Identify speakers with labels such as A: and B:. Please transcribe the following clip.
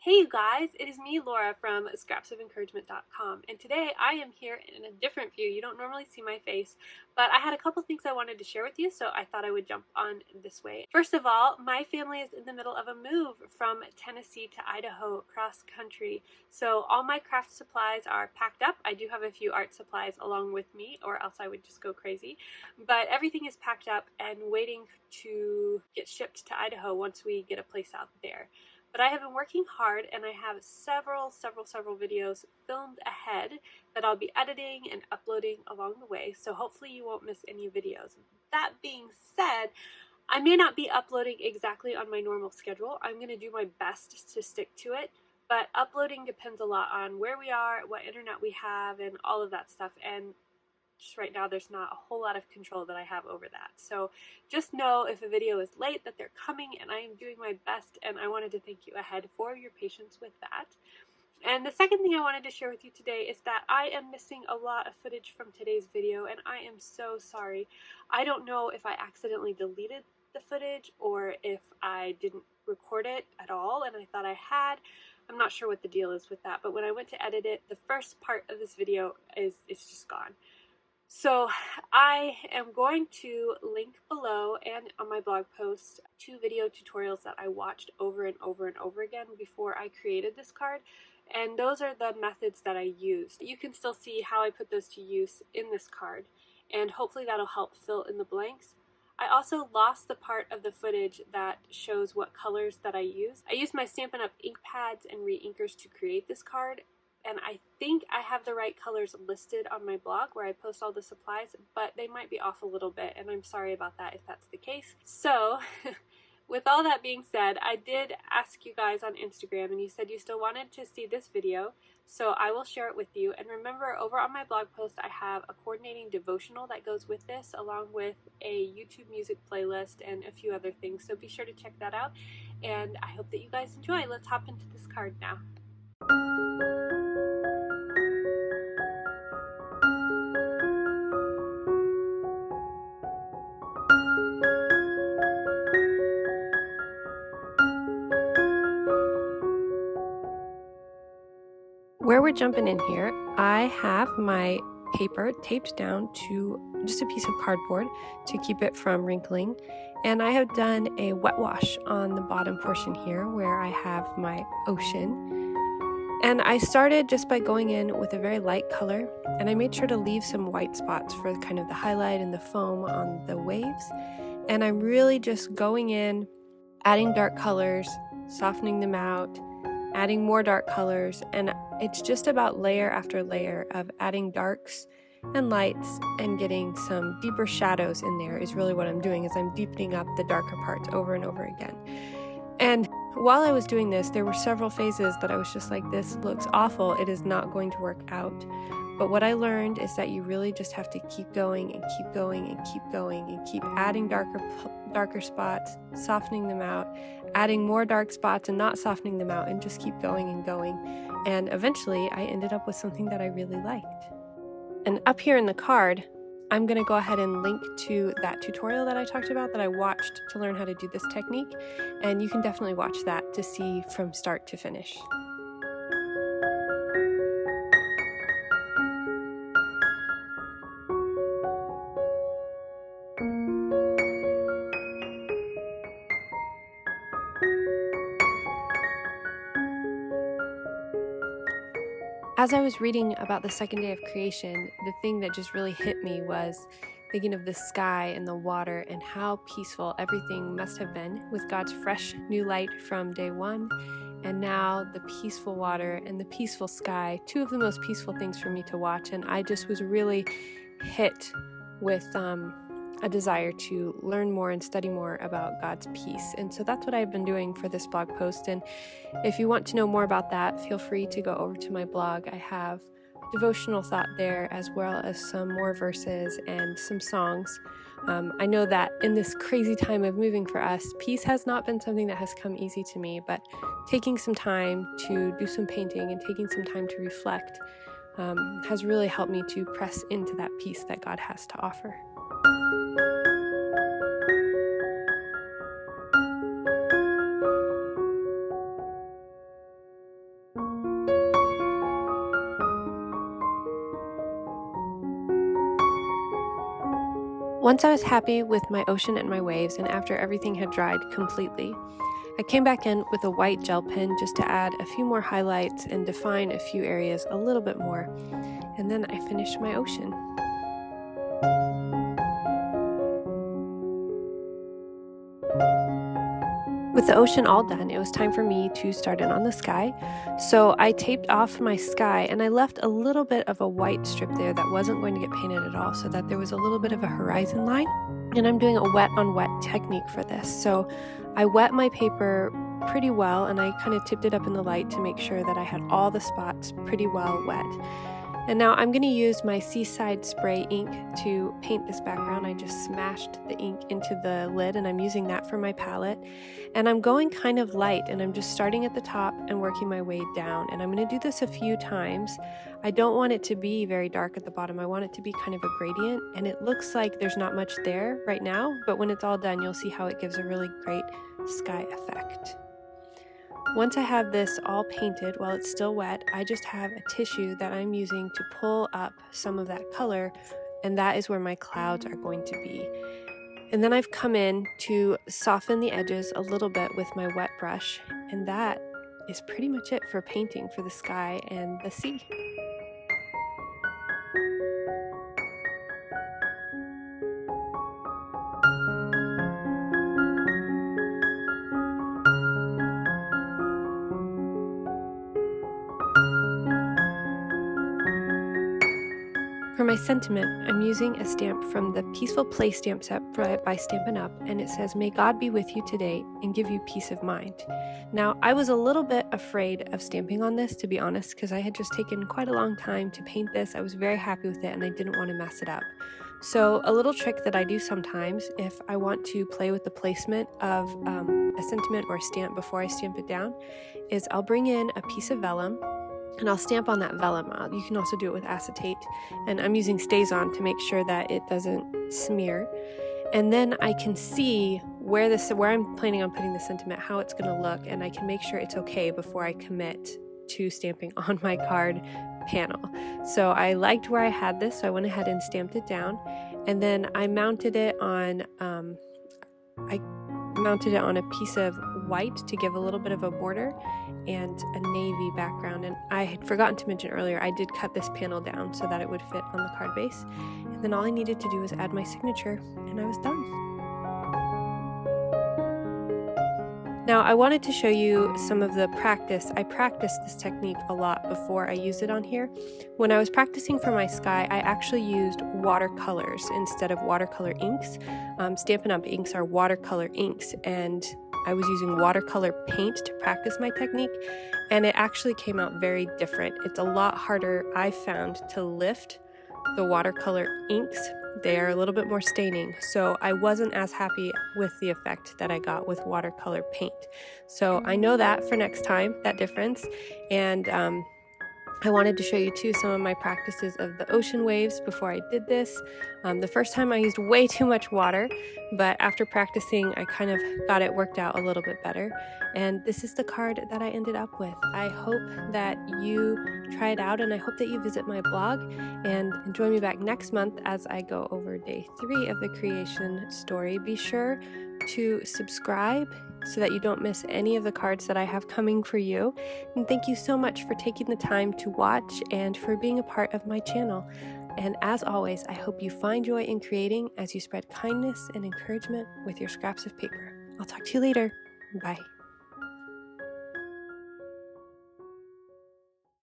A: Hey you guys, it is me Laura from scrapsoфencouragement.com, and today I am here in a different view. You don't normally see my face, but I had a couple things I wanted to share with you, so I thought I would jump on this way. First of all, my family is in the middle of a move from Tennessee to Idaho cross country, so all my craft supplies are packed up. I do have a few art supplies along with me, or else I would just go crazy, but everything is packed up and waiting to get shipped to Idaho once we get a place out there. But I have been working hard, and I have several videos filmed ahead that I'll be editing and uploading along the way, so hopefully you won't miss any videos. That being said, I may not be uploading exactly on my normal schedule. I'm going to do my best to stick to it, but uploading depends a lot on where we are, what internet we have, and all of that stuff, and just right now there's not a whole lot of control that I have over that. So just know if a video is late that they're coming, and I am doing my best, and I wanted to thank you ahead for your patience with that. And the second thing I wanted to share with you today is that I am missing a lot of footage from today's video, and I am so sorry. I don't know if I accidentally deleted the footage or if I didn't record it at all and I thought I had. I'm not sure what the deal is with that, but when I went to edit it, the first part of this video is just gone. So I am going to link below and on my blog post 2 video tutorials that I watched over and over and over again before I created this card, and those are the methods that I used. You can still see how I put those to use in this card, and hopefully that'll help fill in the blanks. I also lost the part of the footage that shows what colors that I use. I used my Stampin' Up! Ink pads and re-inkers to create this card, and I think I have the right colors listed on my blog where I post all the supplies, but they might be off a little bit, and I'm sorry about that if that's the case. So with all that being said, I did ask you guys on Instagram, and you said you still wanted to see this video, so I will share it with you. And remember, over on my blog post I have a coordinating devotional that goes with this, along with a YouTube music playlist and a few other things, so be sure to check that out, and I hope that you guys enjoy. Let's hop into this card now. Where we're jumping in here, I have my paper taped down to just a piece of cardboard to keep it from wrinkling, and I have done a wet wash on the bottom portion here where I have my ocean. And I started just by going in with a very light color, and I made sure to leave some white spots for kind of the highlight and the foam on the waves. And I'm really just going in, adding dark colors, softening them out, adding more dark colors, and it's just about layer after layer of adding darks and lights and getting some deeper shadows in there is really what I'm doing, is I'm deepening up the darker parts over and over again. And while I was doing this, there were several phases that I was just like, this looks awful, it is not going to work out. But what I learned is that you really just have to keep going and keep going and keep going and keep adding darker spots, softening them out, adding more dark spots and not softening them out, and just keep going and going. And eventually I ended up with something that I really liked. And up here in the card, I'm going to go ahead and link to that tutorial that I talked about that I watched to learn how to do this technique, and you can definitely watch that to see from start to finish. As I was reading about the second day of creation, the thing that just really hit me was thinking of the sky and the water and how peaceful everything must have been with God's fresh new light from day one, and now the peaceful water and the peaceful sky, 2 of the most peaceful things for me to watch. And I just was really hit with a desire to learn more and study more about God's peace. And so that's what I've been doing for this blog post. And if you want to know more about that, feel free to go over to my blog. I have devotional thought there, as well as some more verses and some songs. I know that in this crazy time of moving for us, peace has not been something that has come easy to me, but taking some time to do some painting and taking some time to reflect has really helped me to press into that peace that God has to offer. Once I was happy with my ocean and my waves, and after everything had dried completely, I came back in with a white gel pen just to add a few more highlights and define a few areas a little bit more. And then I finished my ocean. With the ocean all done, it was time for me to start in on the sky. So I taped off my sky and I left a little bit of a white strip there that wasn't going to get painted at all, so that there was a little bit of a horizon line. And I'm doing a wet on wet technique for this. So I wet my paper pretty well and I kind of tipped it up in the light to make sure that I had all the spots pretty well wet. And now I'm going to use my Seaside spray ink to paint this background. I just smashed the ink into the lid and I'm using that for my palette. And I'm going kind of light and I'm just starting at the top and working my way down. And I'm going to do this a few times. I don't want it to be very dark at the bottom. I want it to be kind of a gradient, and it looks like there's not much there right now, but when it's all done, you'll see how it gives a really great sky effect. Once I have this all painted while it's still wet, I just have a tissue that I'm using to pull up some of that color, and that is where my clouds are going to be. And then I've come in to soften the edges a little bit with my wet brush, and that is pretty much it for painting for the sky and the sea. For my sentiment, I'm using a stamp from the Peaceful Play stamp set by Stampin' Up, and it says, "May God be with you today and give you peace of mind." Now, I was a little bit afraid of stamping on this, to be honest, because I had just taken quite a long time to paint this. I was very happy with it and I didn't want to mess it up. So a little trick that I do sometimes, if I want to play with the placement of a sentiment or a stamp before I stamp it down, is I'll bring in a piece of vellum and I'll stamp on that vellum. You can also do it with acetate, and I'm using StazOn to make sure that it doesn't smear. And then I can see where I'm planning on putting the sentiment, how it's going to look, and I can make sure it's okay before I commit to stamping on my card panel. So I liked where I had this, so I went ahead and stamped it down, and then I mounted it on a piece of white to give a little bit of a border and a navy background. And I had forgotten to mention earlier, I did cut this panel down so that it would fit on the card base. And then all I needed to do was add my signature and I was done. Now I wanted to show you some of the practice. I practiced this technique a lot before I used it on here. When I was practicing for my sky, I actually used watercolors instead of watercolor inks. Stampin' Up! Inks are watercolor inks, and I was using watercolor paint to practice my technique, and it actually came out very different. It's a lot harder, I found, to lift the watercolor inks. They are a little bit more staining, so I wasn't as happy with the effect that I got with watercolor paint. So I know that for next time, that difference, and I wanted to show you too some of my practices of the ocean waves before I did this. The first time I used way too much water, but after practicing I kind of got it worked out a little bit better. And this is the card that I ended up with. I hope that you try it out, and I hope that you visit my blog and join me back next month as I go over day 3 of the creation story. Be sure to subscribe so that you don't miss any of the cards that I have coming for you. And thank you so much for taking the time to watch and for being a part of my channel. And as always, I hope you find joy in creating as you spread kindness and encouragement with your scraps of paper. I'll talk to you later. Bye.